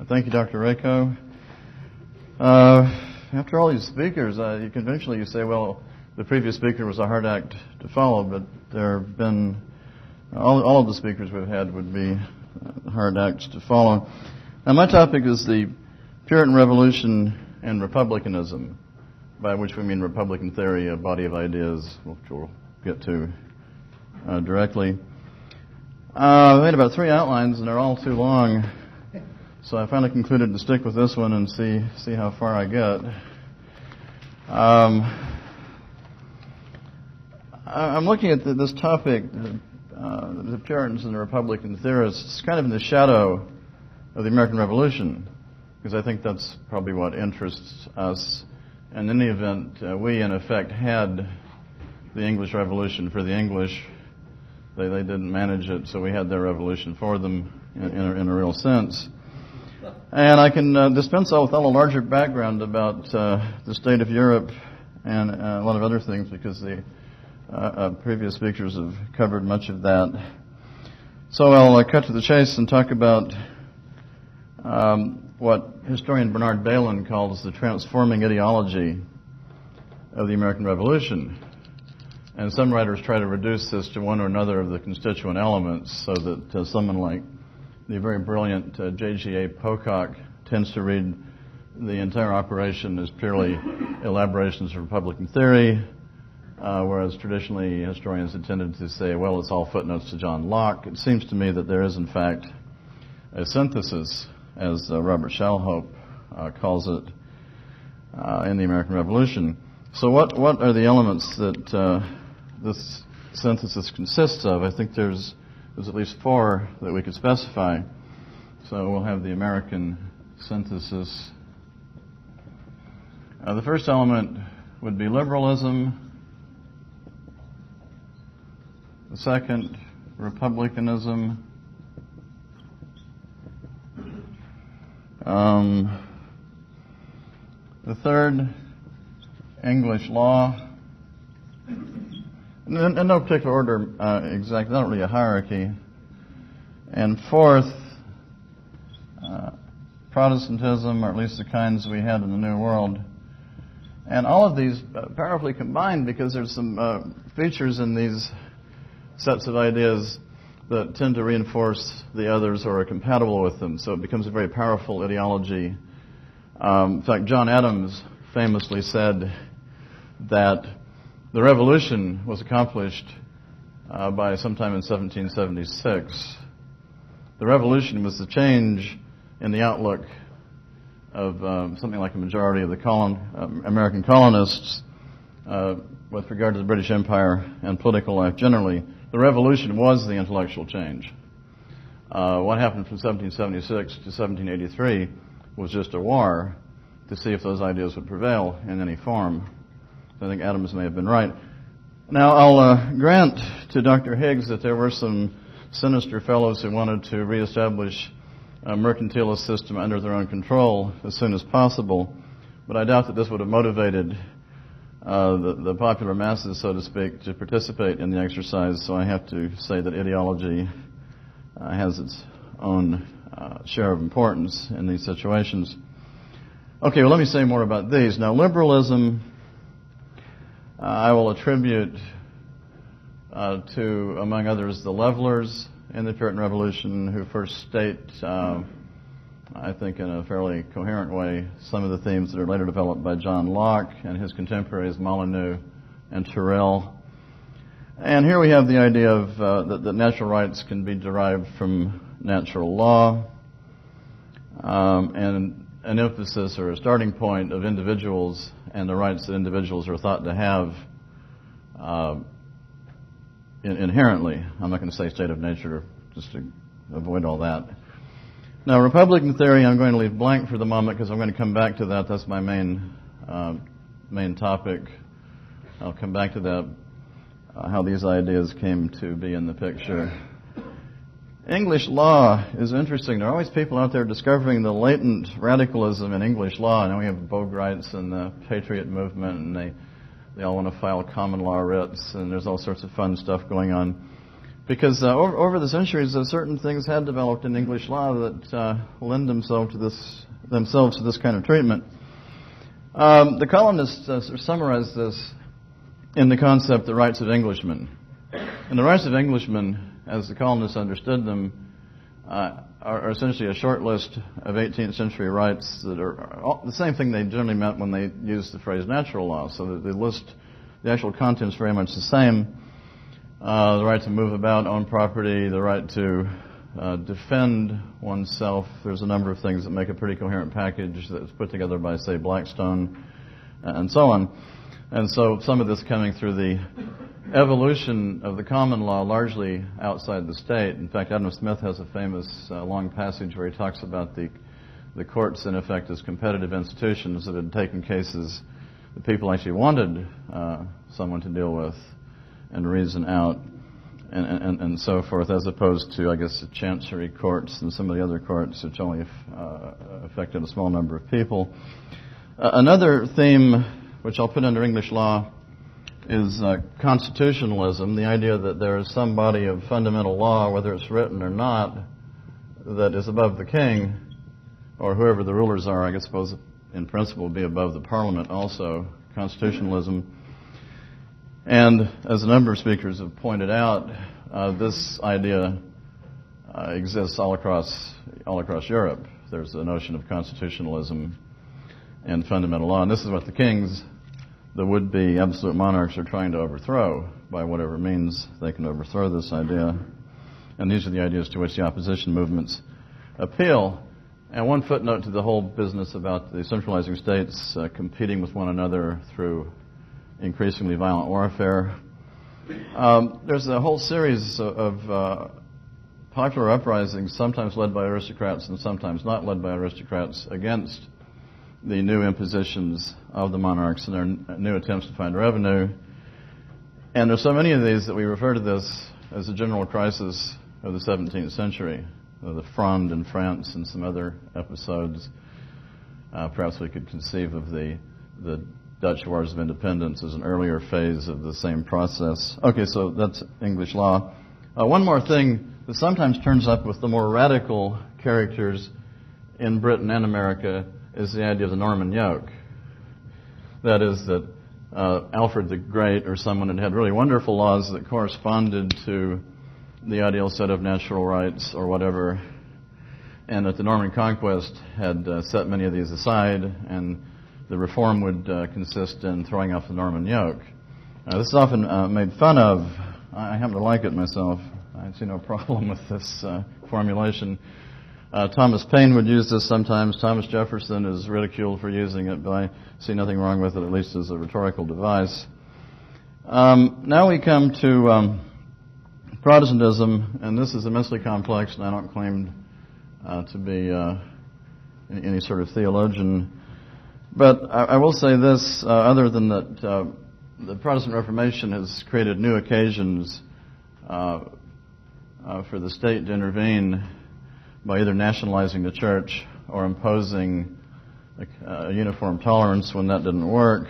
Thank you, Dr. Rako. After all these speakers, conventionally you say, well, the previous speaker was a hard act to follow, but there have been, all of the speakers we've had would be hard acts to follow. Now, my topic is the Puritan Revolution and Republicanism, by which we mean Republican theory, a body of ideas, which we'll get to directly. I made about 3 outlines, and they're all too long, so I finally concluded to stick with this one and see how far I get. I'm looking at this topic, the Puritans and the Republican theorists, kind of in the shadow of the American Revolution, because I think that's probably what interests us. And in any event, we in effect had the English Revolution for the English. They didn't manage it, so we had their revolution for them in a real sense. And I can dispense with all a larger background about the state of Europe and a lot of other things, because the previous speakers have covered much of that. So I'll cut to the chase and talk about what historian Bernard Bailyn calls the transforming ideology of the American Revolution. And some writers try to reduce this to one or another of the constituent elements, so that someone like the very brilliant J.G.A. Pocock tends to read the entire operation as purely elaborations of Republican theory, whereas traditionally historians have tended to say, well, it's all footnotes to John Locke. It seems to me that there is, in fact, a synthesis, as Robert Shalhoub calls it, in the American Revolution. So what are the elements that this synthesis consists of? I think there's at least 4 that we could specify. So we'll have the American synthesis. The first element would be liberalism. The second, republicanism. The third, English law. In no particular order exactly, not really a hierarchy. And fourth, Protestantism, or at least the kinds we had in the New World. And all of these powerfully combined, because there's some features in these sets of ideas that tend to reinforce the others or are compatible with them. So it becomes a very powerful ideology. In fact, John Adams famously said that the revolution was accomplished by sometime in 1776. The revolution was the change in the outlook of something like a majority of the American colonists with regard to the British Empire and political life generally. The revolution was the intellectual change. What happened from 1776 to 1783 was just a war to see if those ideas would prevail in any form. I think Adams may have been right. Now, I'll grant to Dr. Higgs that there were some sinister fellows who wanted to reestablish a mercantilist system under their own control as soon as possible, but I doubt that this would have motivated the popular masses, so to speak, to participate in the exercise. So I have to say that ideology has its own share of importance in these situations. Okay, well, let me say more about these. Now, liberalism, I will attribute to, among others, the Levelers in the Puritan Revolution, who first state, I think in a fairly coherent way, some of the themes that are later developed by John Locke and his contemporaries Molyneux and Tyrrell. And here we have the idea of that natural rights can be derived from natural law, and an emphasis or a starting point of individuals and the rights that individuals are thought to have inherently. I'm not going to say state of nature, just to avoid all that. Now, Republican theory, I'm going to leave blank for the moment because I'm going to come back to that. That's my main topic. I'll come back to that, how these ideas came to be in the picture. English law is interesting. There are always people out there discovering the latent radicalism in English law. Now we have Bogrites and the Patriot movement, and they all want to file common law writs, and there's all sorts of fun stuff going on. Because over the centuries, certain things had developed in English law that lend themselves to this kind of treatment. The colonists summarized this in the concept, the rights of Englishmen. And the rights of Englishmen, as the colonists understood them, are essentially a short list of 18th century rights that are the same thing they generally meant when they used the phrase natural law. So that the actual content's very much the same. The right to move about, own property, the right to defend oneself. There's a number of things that make a pretty coherent package that's put together by, say, Blackstone, and so on. And so some of this coming through the evolution of the common law largely outside the state. In fact, Adam Smith has a famous long passage where he talks about the courts, in effect, as competitive institutions that had taken cases that people actually wanted someone to deal with and reason out, and so forth, as opposed to, I guess, the chancery courts and some of the other courts, which only affected a small number of people. Another theme, which I'll put under English law, is constitutionalism, the idea that there is some body of fundamental law, whether it's written or not, that is above the king, or whoever the rulers are. I suppose, in principle, would be above the parliament also, constitutionalism. And as a number of speakers have pointed out, this idea exists all across Europe. There's a notion of constitutionalism and fundamental law. And this is what the kings, the would-be absolute monarchs, are trying to overthrow by whatever means they can overthrow this idea. And these are the ideas to which the opposition movements appeal. And one footnote to the whole business about the centralizing states competing with one another through increasingly violent warfare. There's a whole series of popular uprisings, sometimes led by aristocrats and sometimes not led by aristocrats, against the new impositions of the monarchs and their new attempts to find revenue. And there's so many of these that we refer to this as the general crisis of the 17th century, the Fronde in France and some other episodes. Perhaps we could conceive of the Dutch Wars of Independence as an earlier phase of the same process. Okay, so that's English law. One more thing that sometimes turns up with the more radical characters in Britain and America is the idea of the Norman yoke. That is that Alfred the Great or someone had really wonderful laws that corresponded to the ideal set of natural rights or whatever, and that the Norman conquest had set many of these aside, and the reform would consist in throwing off the Norman yoke. This is often made fun of. I happen to like it myself. I see no problem with this formulation. Thomas Paine would use this sometimes. Thomas Jefferson is ridiculed for using it, but I see nothing wrong with it, at least as a rhetorical device. Now we come to Protestantism, and this is immensely complex, and I don't claim to be any sort of theologian. But I will say this, other than that the Protestant Reformation has created new occasions for the state to intervene by either nationalizing the church or imposing a uniform tolerance when that didn't work.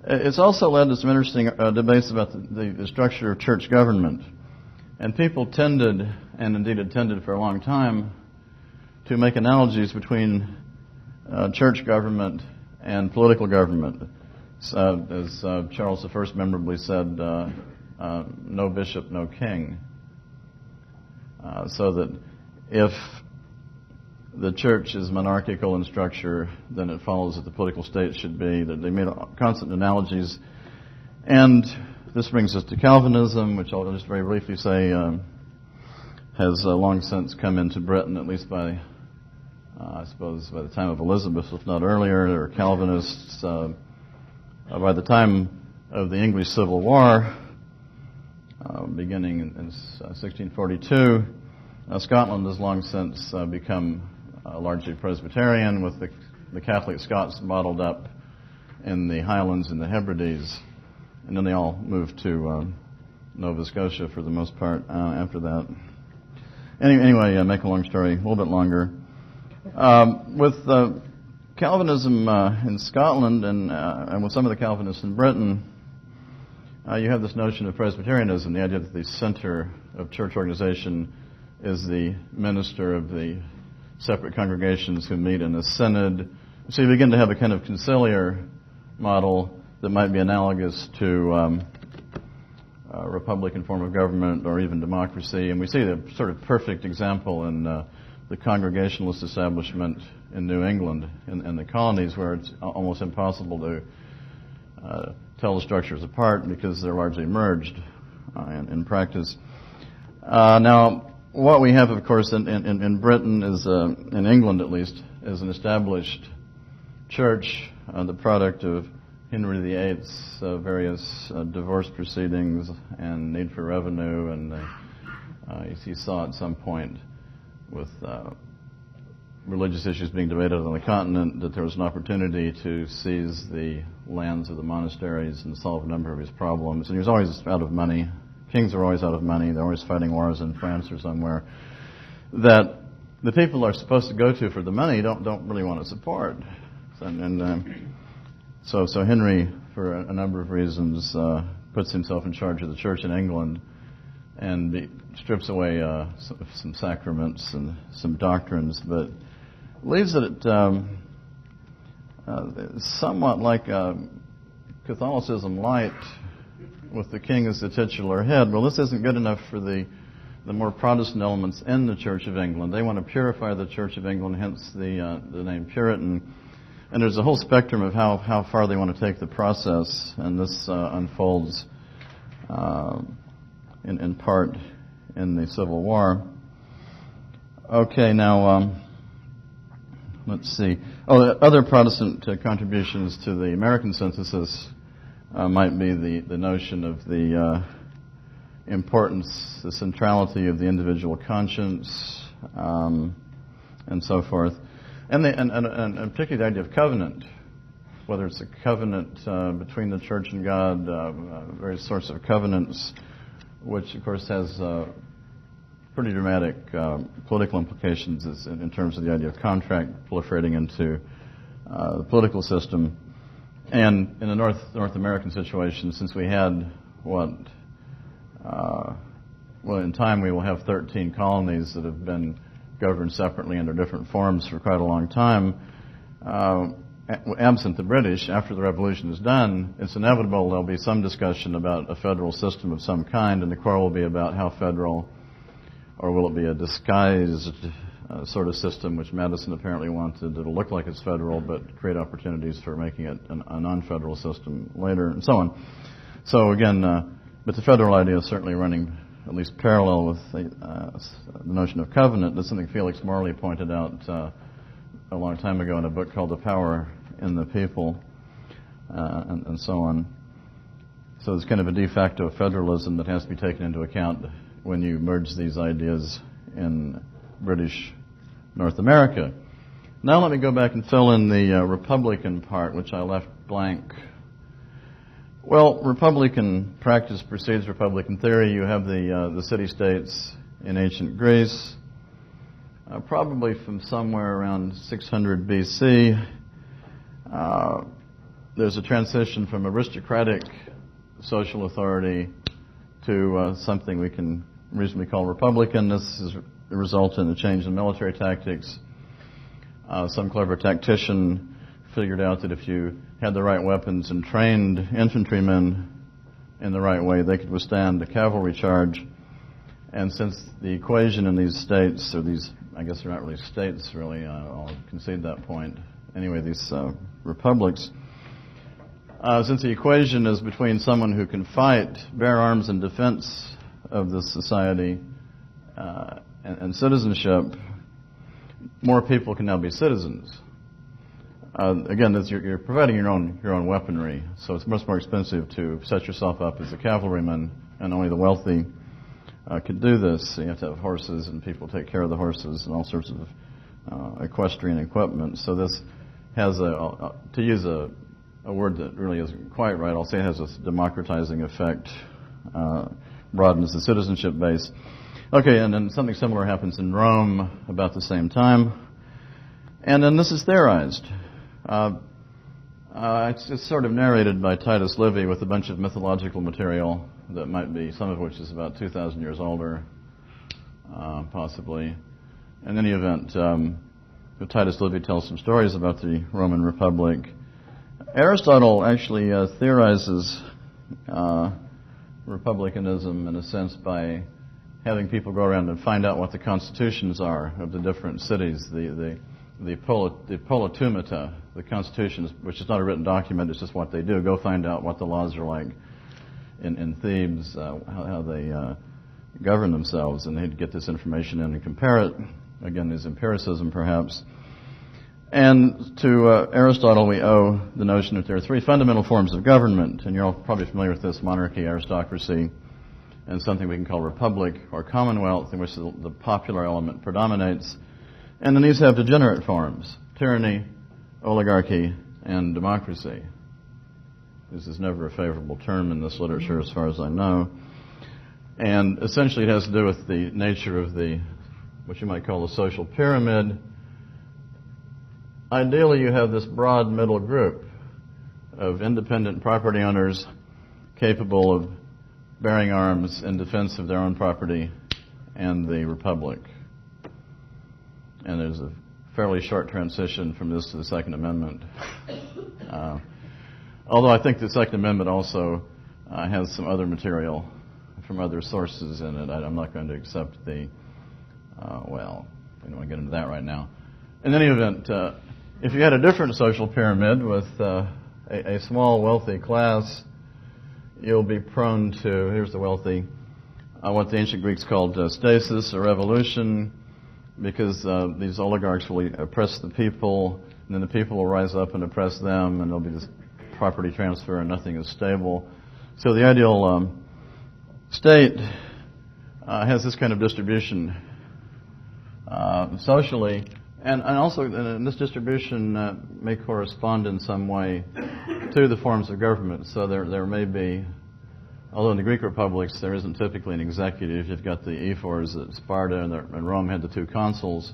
It's also led to some interesting debates about the structure of church government. And people tended, and indeed had tended for a long time, to make analogies between church government and political government. As Charles I memorably said, no bishop, no king. So that if the church is monarchical in structure, then it follows that the political state should be. That they made constant analogies. And this brings us to Calvinism, which I'll just very briefly say has long since come into Britain, at least by, I suppose, by the time of Elizabeth, if not earlier. There were Calvinists by the time of the English Civil War, beginning in 1642. Scotland has long since become largely Presbyterian, with the Catholic Scots modeled up in the Highlands and the Hebrides. And then they all moved to Nova Scotia for the most part after that. Anyway, make a long story a little bit longer. With Calvinism in Scotland and with some of the Calvinists in Britain, you have this notion of Presbyterianism, the idea that the center of church organization is the minister of the separate congregations who meet in a synod. So you begin to have a kind of conciliar model that might be analogous to a Republican form of government or even democracy. And we see the sort of perfect example in the Congregationalist establishment in New England, in the colonies, where it's almost impossible to tell the structures apart because they're largely merged in practice. Now, what we have, of course, in Britain is, in England at least, is an established church, the product of Henry VIII's various divorce proceedings and need for revenue, and he saw at some point with religious issues being debated on the continent that there was an opportunity to seize the lands of the monasteries and solve a number of his problems. And he was always out of money. Kings are always out of money. They're always fighting wars in France or somewhere that the people are supposed to go to for the money don't really want to support. So Henry, for a number of reasons, puts himself in charge of the church in England and strips away some sacraments and some doctrines, but leaves it somewhat like Catholicism light, with the king as the titular head. Well, this isn't good enough for the more Protestant elements in the Church of England. They want to purify the Church of England, hence the name Puritan. And there's a whole spectrum of how far they want to take the process, and this unfolds in part in the Civil War. Okay, now let's see. Other Protestant contributions to the American synthesis might be the notion of the importance, the centrality of the individual conscience, and so forth. And particularly the idea of covenant, whether it's a covenant between the church and God, various sorts of covenants, which of course has pretty dramatic political implications in terms of the idea of contract proliferating into the political system. And in the North American situation, since we had in time we will have 13 colonies that have been governed separately under different forms for quite a long time. Absent the British, after the revolution is done, it's inevitable there'll be some discussion about a federal system of some kind, and the quarrel will be about how federal, or will it be a disguised sort of system, which Madison apparently wanted. It'll look like it's federal, but create opportunities for making it a non-federal system later, and so on. So again, but the federal idea is certainly running at least parallel with the notion of covenant. That's something Felix Morley pointed out a long time ago in a book called The Power in the People, and so on. So there's kind of a de facto federalism that has to be taken into account when you merge these ideas in British North America. Now let me go back and fill in the Republican part, which I left blank. Well, Republican practice precedes Republican theory. You have the city-states in ancient Greece, probably from somewhere around 600 BC. There's a transition from aristocratic social authority to something we can reasonably call Republican. This has resulted in a change in military tactics. Some clever tactician figured out that if you had the right weapons and trained infantrymen in the right way, they could withstand a cavalry charge. And since the equation in these states, or these, I guess they're not really states really, I'll concede that point. Anyway, these republics, since the equation is between someone who can fight, bear arms in defense of the society, and citizenship, more people can now be citizens. Again, you're providing your own weaponry, so it's much more expensive to set yourself up as a cavalryman, and only the wealthy could do this. So you have to have horses, and people take care of the horses, and all sorts of equestrian equipment. So this has to use a word that really isn't quite right, I'll say it has a democratizing effect, broadens the citizenship base. Okay, and then something similar happens in Rome about the same time. And then this is theorized. It's sort of narrated by Titus Livy with a bunch of mythological material that might be, some of which is about 2,000 years older, possibly. In any event, Titus Livy tells some stories about the Roman Republic. Aristotle actually theorizes republicanism in a sense by having people go around and find out what the constitutions are of the different cities, the politumata, the constitutions, which is not a written document, it's just what they do. Go find out what the laws are like in Thebes, how they govern themselves, and they'd get this information in and compare it. Again, there's empiricism, perhaps. And to Aristotle, we owe the notion that there are three fundamental forms of government, and you're all probably familiar with this: monarchy, aristocracy, and something we can call republic or commonwealth, in which the popular element predominates. And then these have degenerate forms: tyranny, oligarchy, and democracy. This is never a favorable term in this literature, as far as I know. And essentially it has to do with the nature of what you might call the social pyramid. Ideally, you have this broad middle group of independent property owners capable of bearing arms in defense of their own property and the republic. And there's a fairly short transition from this to the Second Amendment. Although I think the Second Amendment also has some other material from other sources in it. I'm not going to accept we don't want to get into that right now. In any event, if you had a different social pyramid with a small wealthy class, you'll be prone to, here's the wealthy, what the ancient Greeks called stasis or revolution, because these oligarchs will oppress the people, and then the people will rise up and oppress them, and there'll be this property transfer, and nothing is stable. So the ideal state has this kind of distribution socially, and also this distribution may correspond in some way to the forms of government. So there may be, although in the Greek republics there isn't typically an executive. You've got the ephors at Sparta, and Rome had the two consuls.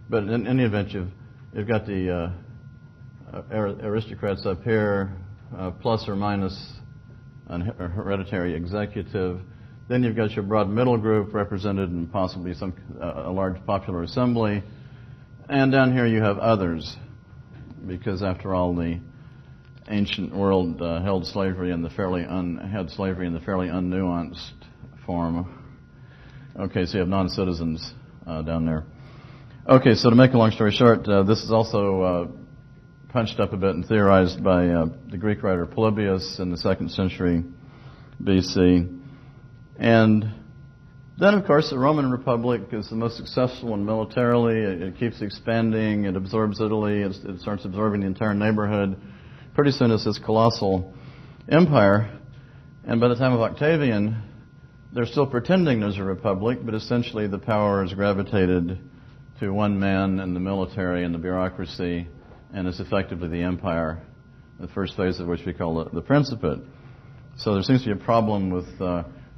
But in any event, you've got the aristocrats up here, plus or minus a hereditary executive. Then you've got your broad middle group represented in possibly a large popular assembly. And down here you have others, because after all, the ancient world had slavery in the fairly unnuanced form. Okay, so you have non-citizens down there. Okay, so to make a long story short, this is also punched up a bit and theorized by the Greek writer Polybius in the 2nd century BC. And then, of course, the Roman Republic is the most successful one militarily. It keeps expanding. It absorbs Italy. It starts absorbing the entire neighborhood. Pretty soon it's this colossal empire. And by the time of Octavian, they're still pretending there's a republic, but essentially the power is gravitated to one man in the military and the bureaucracy, and it's effectively the empire, the first phase of which we call the Principate. So there seems to be a problem with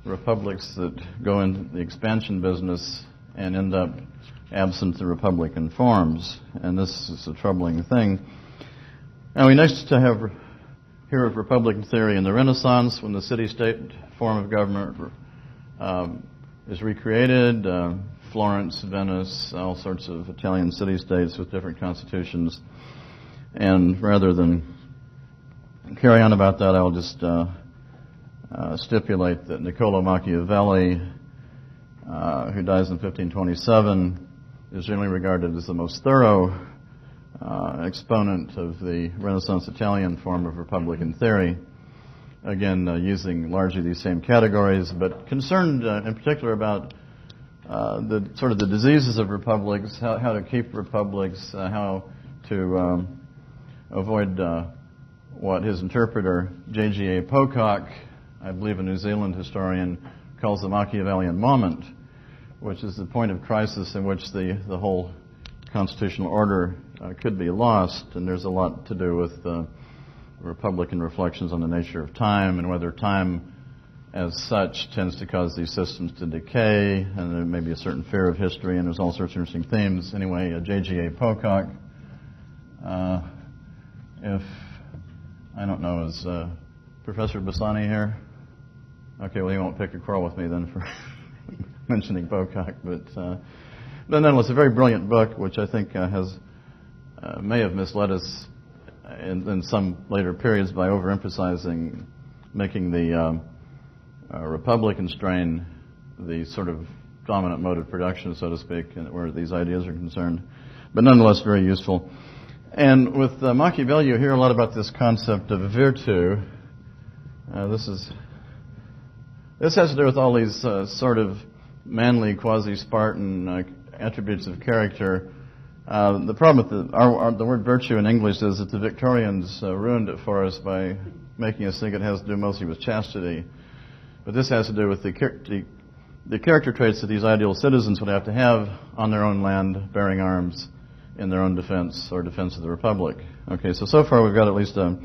republics that go into the expansion business and end up absent the republican forms, and this is a troubling thing. Now we next hear of republican theory in the Renaissance, when the city-state form of government is recreated. Florence, Venice, all sorts of Italian city-states with different constitutions. And rather than carry on about that, I'll just stipulate that Niccolo Machiavelli, who dies in 1527, is generally regarded as the most thorough exponent of the Renaissance Italian form of republican theory. Again, using largely these same categories, but concerned in particular about the diseases of republics, how to keep republics, how to avoid what his interpreter, J.G.A. Pocock, I believe a New Zealand historian, calls the Machiavellian moment, which is the point of crisis in which the whole constitutional order could be lost. And there's a lot to do with Republican reflections on the nature of time and whether time as such tends to cause these systems to decay, and there may be a certain fear of history, and there's all sorts of interesting themes. Anyway, J.G.A. Pocock, if I don't know, is Professor Bassani here? Okay, well, he won't pick a quarrel with me then for mentioning Pocock, but nonetheless, a very brilliant book, which I think may have misled us in some later periods by overemphasizing, making the Republican strain the sort of dominant mode of production, so to speak, where these ideas are concerned, but nonetheless very useful. And with Machiavelli, you hear a lot about this concept of virtue. This has to do with all these sort of manly, quasi-Spartan attributes of character. The problem with the word virtue in English is that the Victorians ruined it for us by making us think it has to do mostly with chastity. But this has to do with the character traits that these ideal citizens would have to have on their own land, bearing arms in their own defense or defense of the Republic. Okay, so far we've got at least a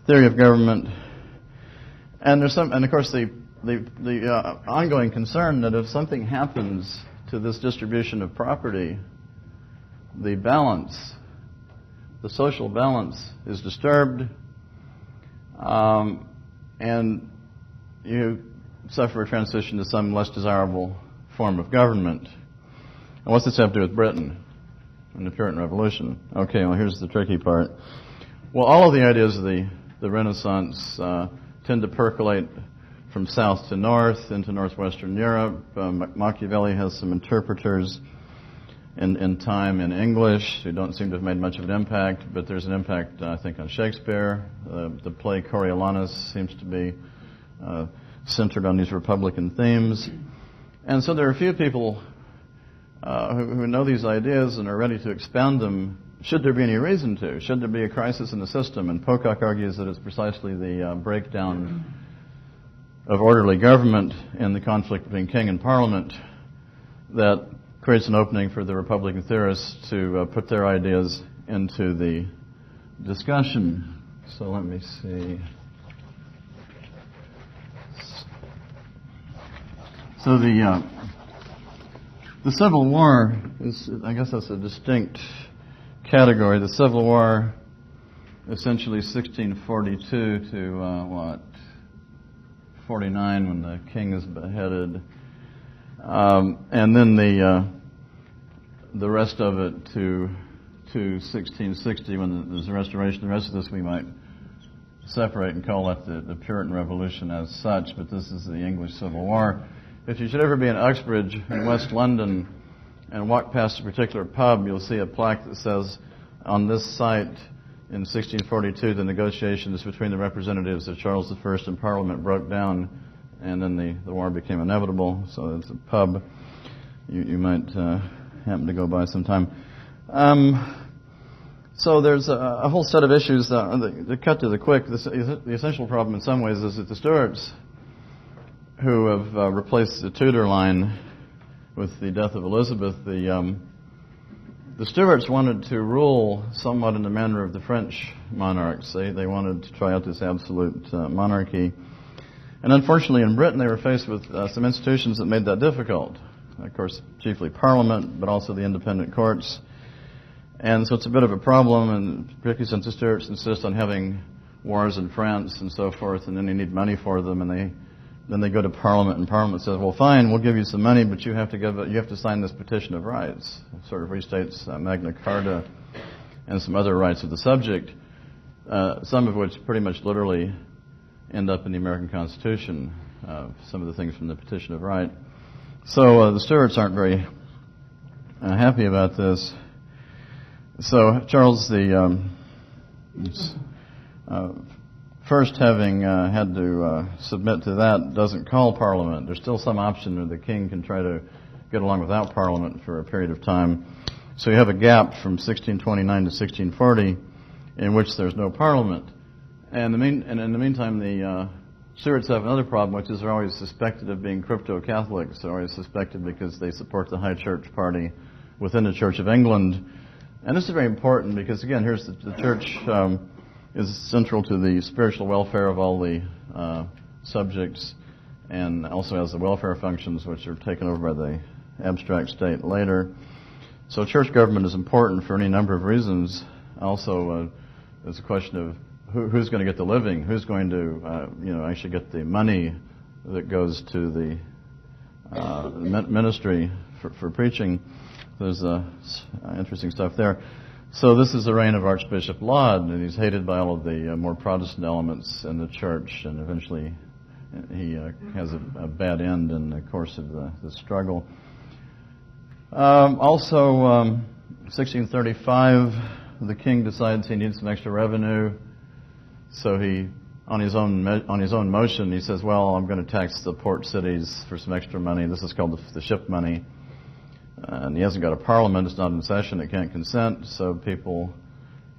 theory of government, and of course the ongoing concern that if something happens to this distribution of property, the social balance is disturbed, and you suffer a transition to some less desirable form of government. And what's this have to do with Britain and the Puritan Revolution? Okay, well, here's the tricky part. Well, all of the ideas of the Renaissance tend to percolate from south to north into northwestern Europe. Machiavelli has some interpreters in time in English who don't seem to have made much of an impact, but there's an impact, I think, on Shakespeare. The play Coriolanus seems to be centered on these Republican themes. And so there are a few people who know these ideas and are ready to expound them, should there be any reason to. Should there be a crisis in the system? And Pocock argues that it's precisely the breakdown of orderly government and the conflict between king and parliament that creates an opening for the Republican theorists to put their ideas into the discussion. So let me see. So the Civil War is, I guess that's a distinct category. The Civil War, essentially 1642 to 49 when the king is beheaded, and then the rest of it to 1660 when there's the Restoration. The rest of this we might separate and call that the Puritan Revolution as such, but this is the English Civil War. If you should ever be in Uxbridge in West London and walk past a particular pub, you'll see a plaque that says, on this site in 1642, the negotiations between the representatives of Charles I and Parliament broke down, and then the war became inevitable. So it's a pub you might happen to go by sometime. So there's a whole set of issues that cut to the quick. The essential problem in some ways is that the Stuarts, who have replaced the Tudor line with the death of Elizabeth, the Stuarts wanted to rule somewhat in the manner of the French monarchs. They wanted to try out this absolute monarchy. And unfortunately in Britain they were faced with some institutions that made that difficult. Of course, chiefly Parliament, but also the independent courts. And so it's a bit of a problem, and particularly since the Stuarts insist on having wars in France and so forth, and then they need money for them, and then they go to Parliament, and Parliament says, well, fine, we'll give you some money, but you have to sign this Petition of Rights. It sort of restates Magna Carta and some other rights of the subject, some of which pretty much literally end up in the American Constitution, some of the things from the Petition of Right. So the Stuarts aren't very happy about this. So Charles first having had to submit to that, doesn't call Parliament. There's still some option that the king can try to get along without Parliament for a period of time. So you have a gap from 1629 to 1640 in which there's no Parliament. And in the meantime, the Stuarts have another problem, which is they're always suspected of being crypto-Catholics. They're always suspected because they support the High Church party within the Church of England. And this is very important because, again, here's the Church is central to the spiritual welfare of all the subjects, and also has the welfare functions which are taken over by the abstract state later. So church government is important for any number of reasons. Also, there's a question who's going to get the living? Who's going to, actually get the money that goes to the ministry for preaching? There's interesting stuff there. So this is the reign of Archbishop Laud, and he's hated by all of the more Protestant elements in the church, and eventually he has a bad end in the course of the struggle. Also, 1635, the king decides he needs some extra revenue, so he, on his own motion, he says, well, I'm going to tax the port cities for some extra money. This is called the ship money. And he hasn't got a parliament. It's not in session. It can't consent. So people,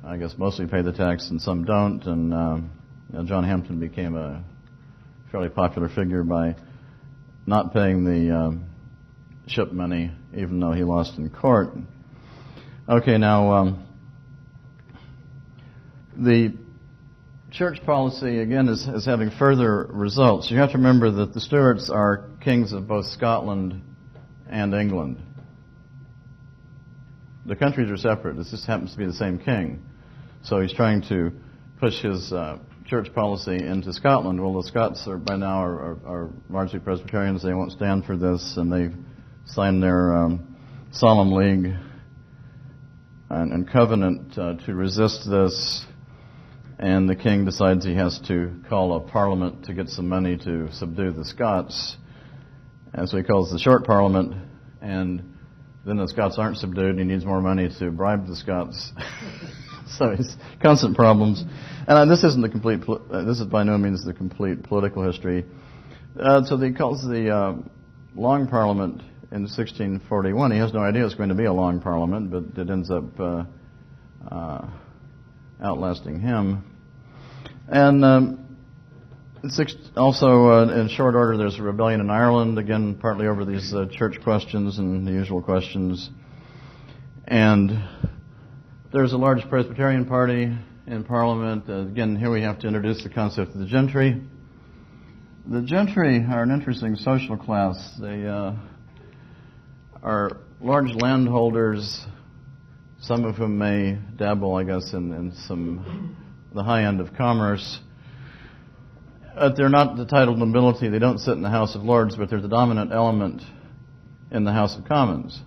I guess, mostly pay the tax and some don't. And John Hampden became a fairly popular figure by not paying the ship money, even though he lost in court. Okay, now, the church policy, again, is having further results. You have to remember that the Stuarts are kings of both Scotland and England. The countries are separate. This just happens to be the same king. So he's trying to push his church policy into Scotland. Well, the Scots by now are largely Presbyterians. They won't stand for this, and they've signed their solemn league and covenant to resist this. And the king decides he has to call a parliament to get some money to subdue the Scots. And so he calls the short parliament, and then the Scots aren't subdued, and he needs more money to bribe the Scots. So it's constant problems. And this isn't this is by no means the complete political history. So he calls the Long Parliament in 1641. He has no idea it's going to be a long parliament, but it ends up outlasting him. And also, in short order, there's a rebellion in Ireland, again, partly over these church questions and the usual questions. And there's a large Presbyterian party in Parliament. Again, here we have to introduce the concept of the Gentry. The Gentry are an interesting social class. They are large landholders, some of whom may dabble, I guess, in the high end of commerce. They're not the titled nobility. They don't sit in the House of Lords, but they're the dominant element in the House of Commons.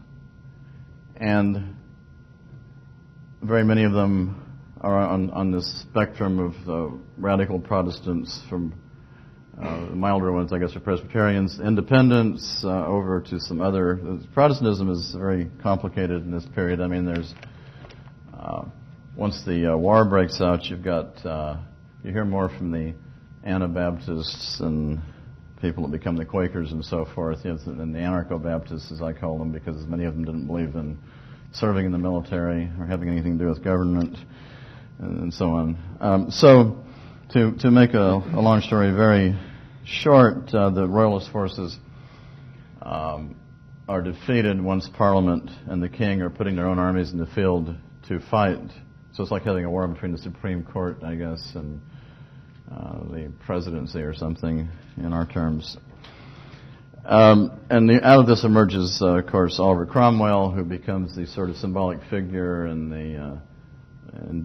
And very many of them are on this spectrum of radical Protestants, from the milder ones, I guess, are Presbyterians, independents, over to some other. Protestantism is very complicated in this period. I mean, there's once the war breaks out, you've got you hear more from the Anabaptists and people that become the Quakers and so forth, and the anarcho-Baptists, as I call them, because many of them didn't believe in serving in the military or having anything to do with government, and so on. So, to make a long story very short, the Royalist forces are defeated once Parliament and the King are putting their own armies in the field to fight. So it's like having a war between the Supreme Court, I guess, and the presidency or something in our terms. And out of this emerges, of course, Oliver Cromwell, who becomes the sort of symbolic figure and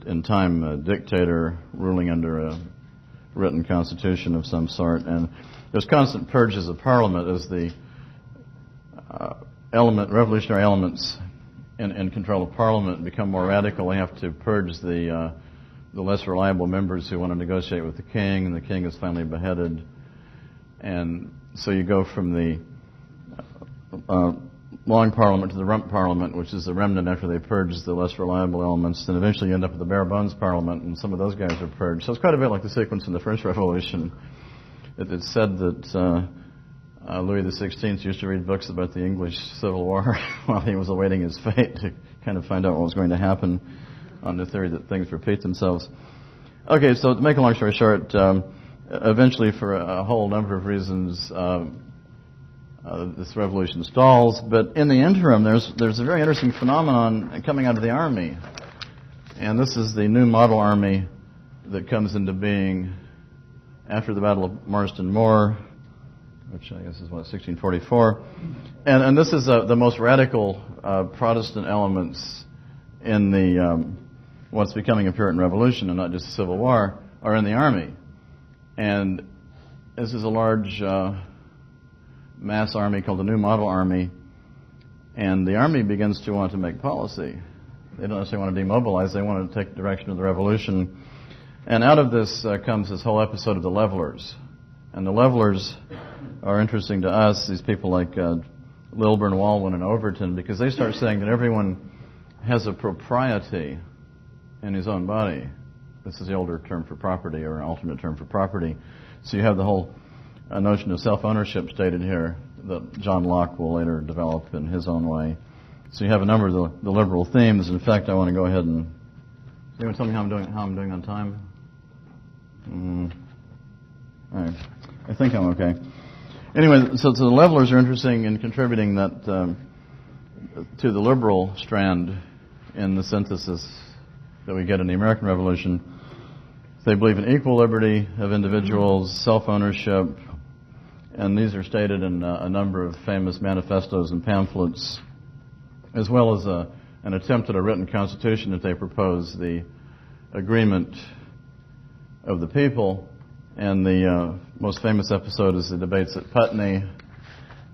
in time, dictator ruling under a written constitution of some sort. And there's constant purges of Parliament as the revolutionary elements in control of Parliament become more radical. They have to purge the less reliable members who want to negotiate with the king, and the king is finally beheaded. And so you go from the Long Parliament to the Rump Parliament, which is the remnant after they purge the less reliable elements, and eventually you end up with the Bare Bones Parliament, and some of those guys are purged. So it's quite a bit like the sequence in the French Revolution. It's said that Louis XVI used to read books about the English Civil War while he was awaiting his fate to kind of find out what was going to happen, on the theory that things repeat themselves. Okay, so to make a long story short, eventually, for a whole number of reasons, this revolution stalls. But in the interim, there's a very interesting phenomenon coming out of the army. And this is the new model army that comes into being after the Battle of Marston Moor, which I guess is, 1644. And this is the most radical Protestant elements in the what's becoming a Puritan revolution, and not just a civil war. are in the army. And this is a large mass army called the New Model Army. And the army begins to want to make policy. They don't necessarily want to demobilize. They want to take the direction of the revolution. And out of this comes this whole episode of the levelers. And the levelers are interesting to us, these people like Lilburn, Walwyn, and Overton, because they start saying that everyone has a propriety in his own body. This is the older term for property, or an alternate term for property. So you have the whole notion of self-ownership stated here that John Locke will later develop in his own way. So you have a number of the liberal themes. In fact, I want to go ahead and... Anyone tell me how I'm doing on time? All right. I think I'm okay. Anyway, so the levelers are interesting in contributing that to the liberal strand in the synthesis that we get in the American Revolution. They believe in equal liberty of individuals, self-ownership, and these are stated in a number of famous manifestos and pamphlets, as well as an attempt at a written constitution that they propose, the agreement of the people. And the most famous episode is the debates at Putney,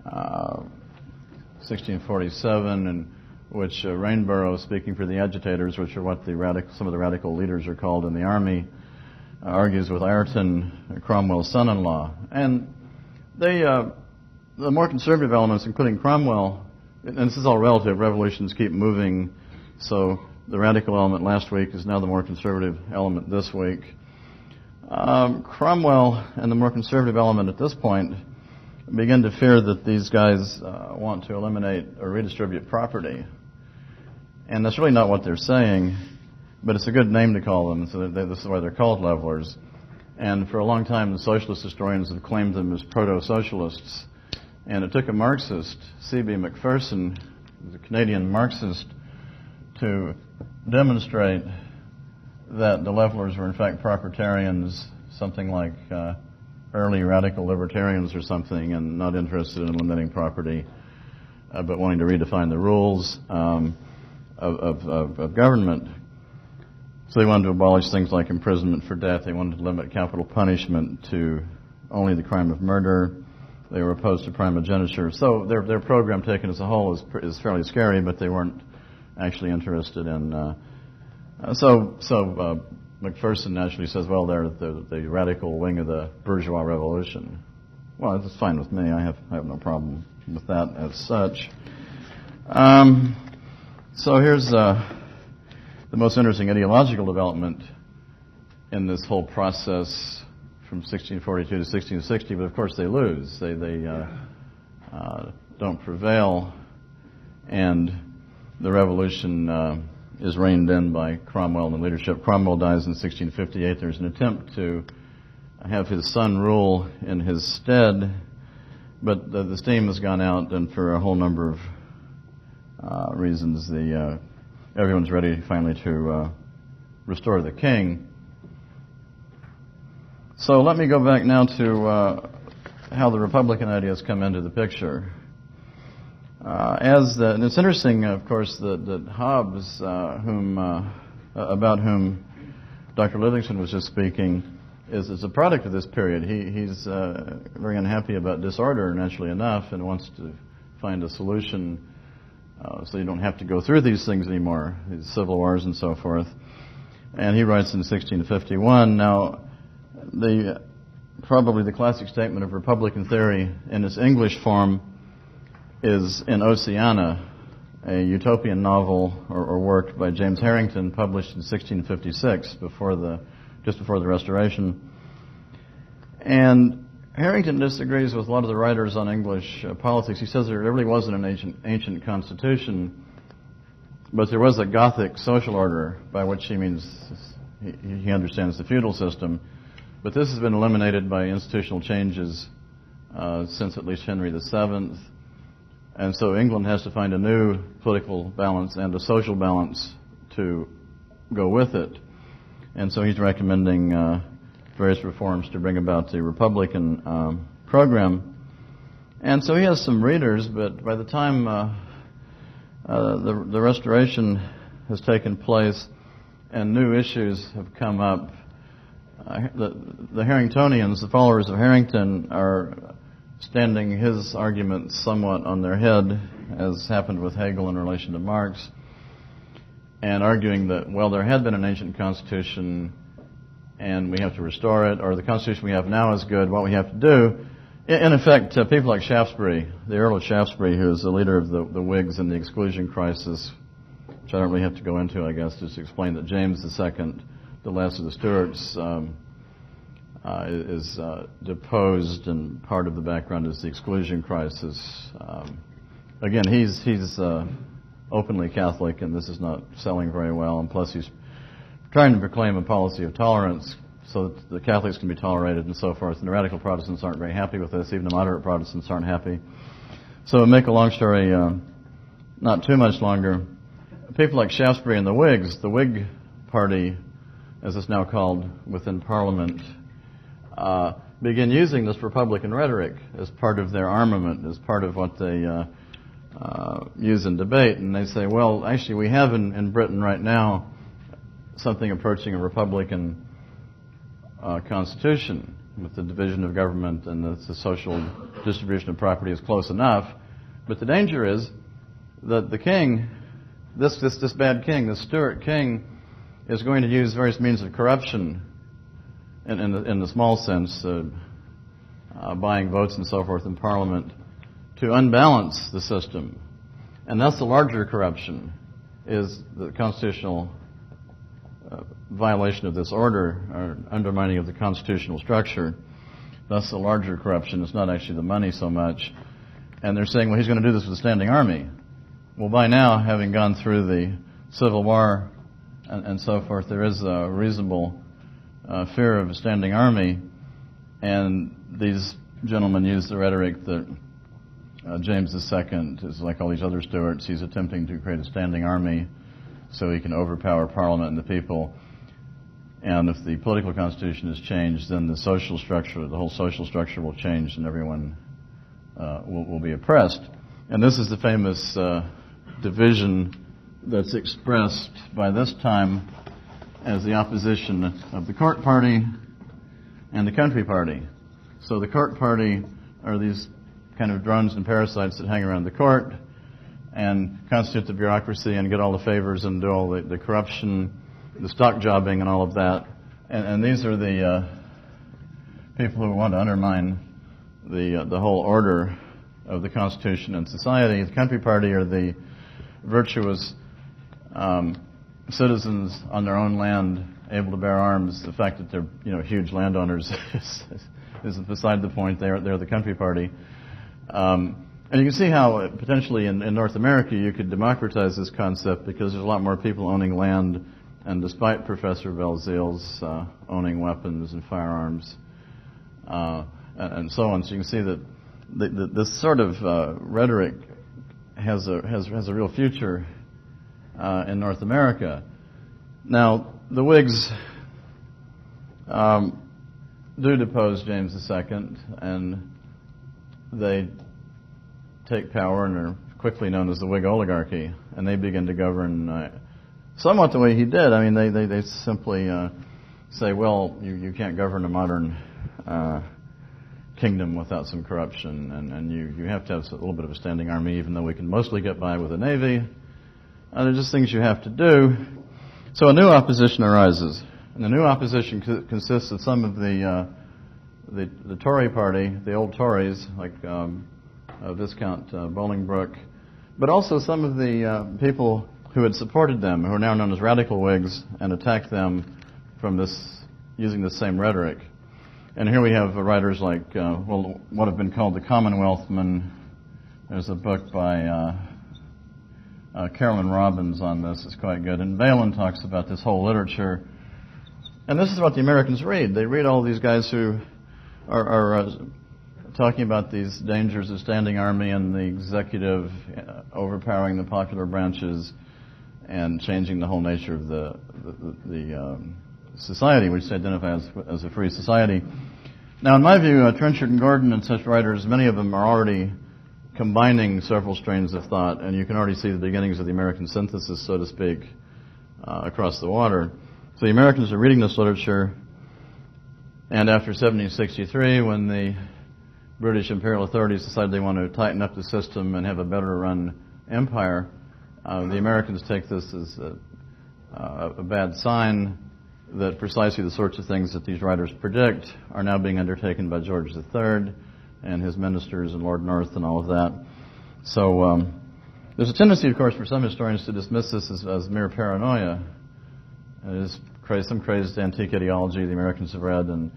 1647, in which Rainborough, speaking for the agitators, which are what some of the radical leaders are called in the army, argues with Ireton, Cromwell's son-in-law. And the more conservative elements, including Cromwell, and this is all relative, revolutions keep moving, so the radical element last week is now the more conservative element this week. Cromwell and the more conservative element at this point begin to fear that these guys want to eliminate or redistribute property. And that's really not what they're saying, but it's a good name to call them, so this is why they're called levelers. And for a long time, the socialist historians have claimed them as proto-socialists. And it took a Marxist, C.B. Macpherson, who's a Canadian Marxist, to demonstrate that the levelers were in fact proprietarians, something like early radical libertarians or something, and not interested in limiting property, but wanting to redefine the rules of government. So they wanted to abolish things like imprisonment for death. They wanted to limit capital punishment to only the crime of murder. They were opposed to primogeniture. So their program taken as a whole is fairly scary, but they weren't actually interested in... So Macpherson naturally says, well, they're the radical wing of the bourgeois revolution. Well, that's fine with me. I have no problem with that as such. So here's the most interesting ideological development in this whole process from 1642 to 1660. But of course they lose. They don't prevail, and the revolution is reined in by Cromwell and the leadership. Cromwell dies in 1658. There's an attempt to have his son rule in his stead, but the steam has gone out, and for a whole number of reasons, everyone's ready finally to restore the king. So let me go back now to how the Republican ideas come into the picture. And it's interesting, of course, that Hobbes, about whom Dr. Livingston was just speaking, is a product of this period. He's very unhappy about disorder, naturally enough, and wants to find a solution so you don't have to go through these things anymore, these civil wars and so forth. And he writes in 1651. Now, probably the classic statement of Republican theory in its English form is in Oceana, a utopian novel or work by James Harrington, published in 1656, just before the Restoration. And Harrington disagrees with a lot of the writers on English politics. He says there really wasn't an ancient constitution, but there was a Gothic social order, by which he means he understands the feudal system. But this has been eliminated by institutional changes since at least Henry VII. And so England has to find a new political balance and a social balance to go with it. And so he's recommending various reforms to bring about the Republican program. And so he has some readers, but by the time the Restoration has taken place and new issues have come up, the Harringtonians, the followers of Harrington, are standing his arguments somewhat on their head, as happened with Hegel in relation to Marx, and arguing that, well, there had been an ancient constitution and we have to restore it, or the constitution we have now is good, what we have to do. In effect, people like Shaftesbury, the Earl of Shaftesbury, who is the leader of the Whigs in the exclusion crisis, which I don't really have to go into, I guess, just to explain that James II, the last of the Stuarts, is deposed, and part of the background is the exclusion crisis. Again, he's openly Catholic, and this is not selling very well, and plus he's trying to proclaim a policy of tolerance so that the Catholics can be tolerated and so forth, and the radical Protestants aren't very happy with this. Even the moderate Protestants aren't happy. So to make a long story not too much longer, people like Shaftesbury and the Whigs, the Whig Party, as it's now called within Parliament, begin using this Republican rhetoric as part of their armament, as part of what they use in debate. And they say, well, actually we have in Britain right now something approaching a Republican constitution, with the division of government and the social distribution of property is close enough. But the danger is that the king, this bad king, this Stuart king, is going to use various means of corruption in the small sense, buying votes and so forth in Parliament, to unbalance the system. And that's the larger corruption, is the constitutional violation of this order, or undermining of the constitutional structure. That's the larger corruption. It's not actually the money so much. And they're saying, well, he's going to do this with a standing army. Well, by now, having gone through the Civil War and so forth, there is a reasonable fear of a standing army. And these gentlemen use the rhetoric that James II is like all these other Stuarts. He's attempting to create a standing army so he can overpower Parliament and the people. And if the political constitution is changed, then the social structure, the whole social structure will change, and everyone will be oppressed. And this is the famous division that's expressed by this time as the opposition of the court party and the country party. So the court party are these kind of drones and parasites that hang around the court and constitute the bureaucracy and get all the favors and do all the corruption, the stock jobbing and all of that. And these are the people who want to undermine the whole order of the Constitution and society. The country party are the virtuous citizens on their own land, able to bear arms. The fact that they're huge landowners is beside the point. They're the country party. And you can see how potentially in North America you could democratize this concept, because there's a lot more people owning land, and despite Professor Belzil's owning weapons and firearms and so on. So you can see that this sort of rhetoric has a real future in North America. Now, the Whigs do depose James II, and they take power and are quickly known as the Whig oligarchy, and they begin to govern somewhat the way he did. I mean, they simply say, well, you can't govern a modern kingdom without some corruption, and you have to have a little bit of a standing army, even though we can mostly get by with a navy. They're just things you have to do. So a new opposition arises, and the new opposition consists of some of the Tory party, the old Tories, like Viscount Bolingbroke, but also some of the people who had supported them, who are now known as radical Whigs, and attacked them from using this same rhetoric. And here we have writers like, what have been called the Commonwealthmen. There's a book by Carolyn Robbins on this. It's quite good. And Valen talks about this whole literature. And this is what the Americans read. They read all these guys who are talking about these dangers of standing army and the executive overpowering the popular branches and changing the whole nature of the society, which they identify as a free society. Now, in my view, Trenchard and Gordon and such writers, many of them are already combining several strains of thought, and you can already see the beginnings of the American synthesis, so to speak, across the water. So the Americans are reading this literature, And after 1763, when the British imperial authorities decided they want to tighten up the system and have a better run empire, the Americans take this as a bad sign that precisely the sorts of things that these writers predict are now being undertaken by George III and his ministers and Lord North and all of that. So there's a tendency, of course, for some historians to dismiss this as mere paranoia. It is some crazed antique ideology the Americans have read, and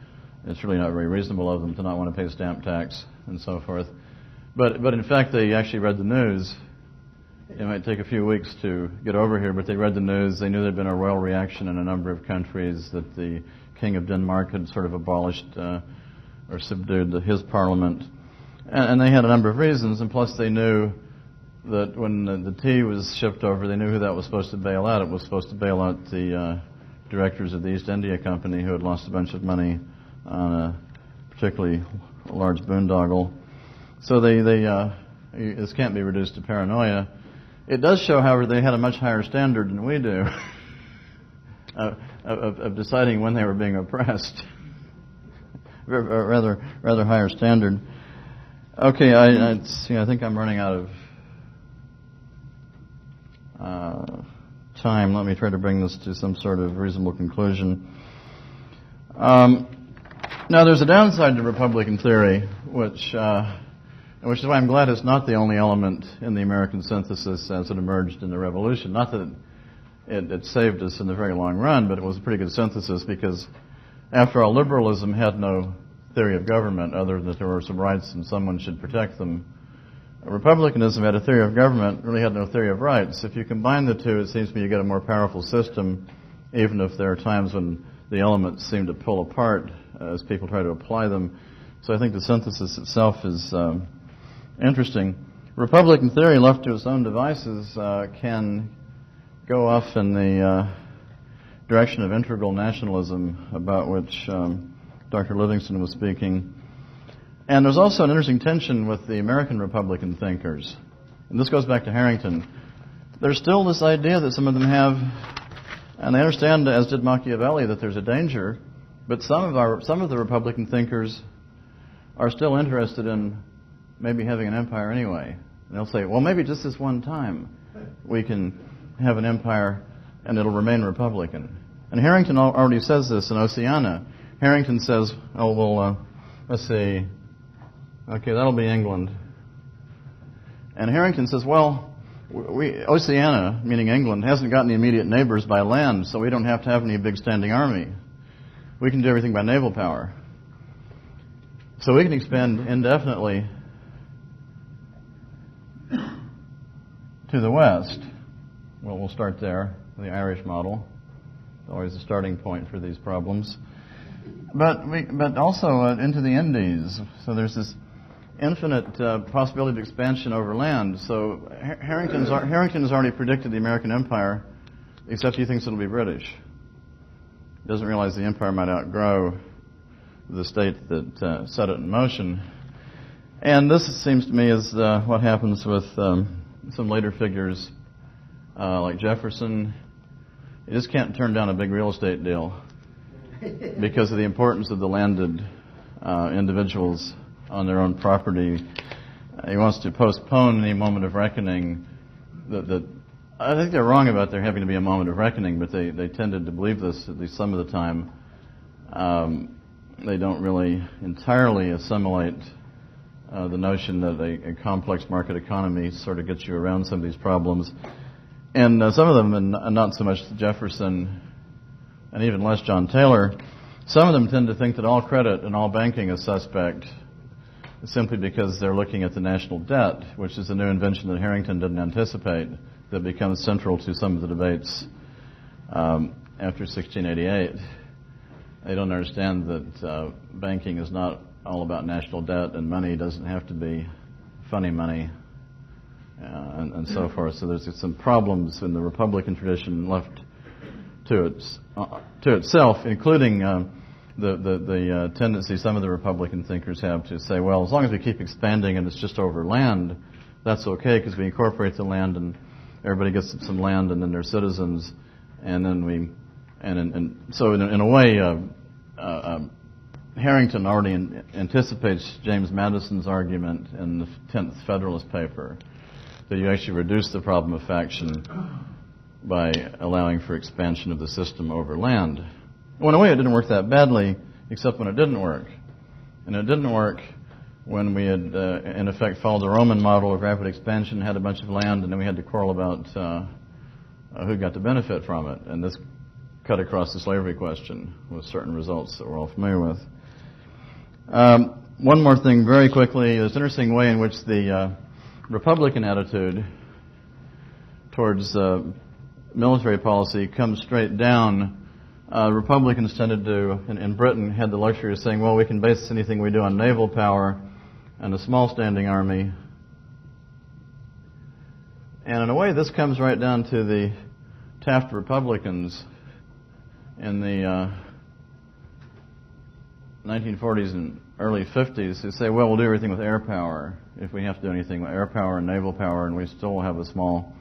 it's really not very reasonable of them to not want to pay stamp tax and so forth. But in fact, they actually read the news. It might take a few weeks to get over here, but they read the news. They knew there had been a royal reaction in a number of countries, that the King of Denmark had sort of abolished or subdued his parliament. And they had a number of reasons, and plus they knew that when the tea was shipped over, they knew who that was supposed to bail out. It was supposed to bail out the directors of the East India Company, who had lost a bunch of money on a particularly large boondoggle. So this can't be reduced to paranoia. It does show, however, they had a much higher standard than we do of deciding when they were being oppressed. rather higher standard. Okay, I think I'm running out of time. Let me try to bring this to some sort of reasonable conclusion. Now, there's a downside to Republican theory, which is why I'm glad it's not the only element in the American synthesis as it emerged in the Revolution. Not that it saved us in the very long run, but it was a pretty good synthesis because, after all, liberalism had no theory of government other than that there were some rights and someone should protect them. Republicanism had a theory of government, really had no theory of rights. If you combine the two, it seems to me you get a more powerful system, even if there are times when the elements seem to pull apart as people try to apply them. So I think the synthesis itself is interesting. Republican theory, left to its own devices, can go off in the direction of integral nationalism, about which Dr. Livingston was speaking. And there's also an interesting tension with the American Republican thinkers. And this goes back to Harrington. There's still this idea that some of them have, and they understand, as did Machiavelli, that there's a danger, but some of the Republican thinkers are still interested in maybe having an empire anyway. And they'll say, well, maybe just this one time we can have an empire and it'll remain Republican. And Harrington already says this in Oceana. Harrington says, oh, well, let's see, okay, that'll be England. And Harrington says, well, Oceana, meaning England, hasn't got any immediate neighbors by land, so we don't have to have any big standing army. We can do everything by naval power. So we can expand indefinitely to the west. Well, we'll start there, the Irish model. It's always a starting point for these problems. But also into the Indies. So there's this infinite possibility of expansion over land. So Harrington has already predicted the American empire, except he thinks it'll be British. He doesn't realize the empire might outgrow the state that set it in motion. And this, it seems to me, is what happens with some later figures like Jefferson. You just can't turn down a big real estate deal because of the importance of the landed individuals on their own property. He wants to postpone any moment of reckoning. I think they're wrong about there having to be a moment of reckoning, but they tended to believe this at least some of the time. They don't really entirely assimilate the notion that a complex market economy sort of gets you around some of these problems. And some of them, and not so much Jefferson and even less John Taylor, some of them tend to think that all credit and all banking is suspect simply because they're looking at the national debt, which is a new invention that Harrington didn't anticipate, that becomes central to some of the debates after 1688. They don't understand that banking is not all about national debt, and money doesn't have to be funny money, and so forth. So there's some problems in the Republican tradition left to itself, including the tendency some of the Republican thinkers have to say, well, as long as we keep expanding and it's just over land, that's okay because we incorporate the land and everybody gets some land and then they're citizens, and then so in a way Harrington already anticipates James Madison's argument in the 10th Federalist paper that you actually reduce the problem of faction by allowing for expansion of the system over land. Well, in a way, it didn't work that badly, except when it didn't work. And it didn't work when we had, in effect, followed the Roman model of rapid expansion, had a bunch of land, and then we had to quarrel about who got to benefit from it. And this cut across the slavery question with certain results that we're all familiar with. One more thing very quickly. There's an interesting way in which the Republican attitude towards military policy comes straight down. Republicans tended to, in Britain, had the luxury of saying, well, we can base anything we do on naval power and a small standing army. And in a way, this comes right down to the Taft Republicans in the 1940s and early 50s who say, well, we'll do everything with air power if we have to do anything with air power and naval power, and we still have a small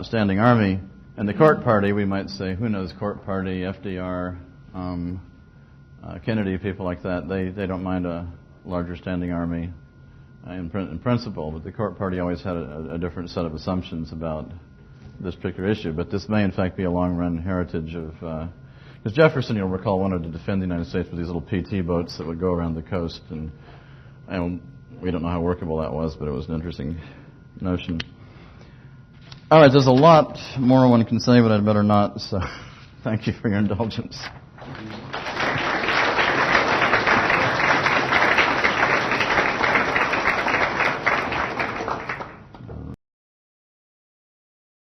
standing army. And the court party, we might say, who knows, court party, FDR, Kennedy, people like that, they don't mind a larger standing army in principle, but the court party always had a different set of assumptions about this particular issue. But this may, in fact, be a long-run heritage of... because Jefferson, you'll recall, wanted to defend the United States with these little PT boats that would go around the coast, and we don't know how workable that was, but it was an interesting notion. All right, there's a lot more one can say, but I'd better not, so thank you for your indulgence.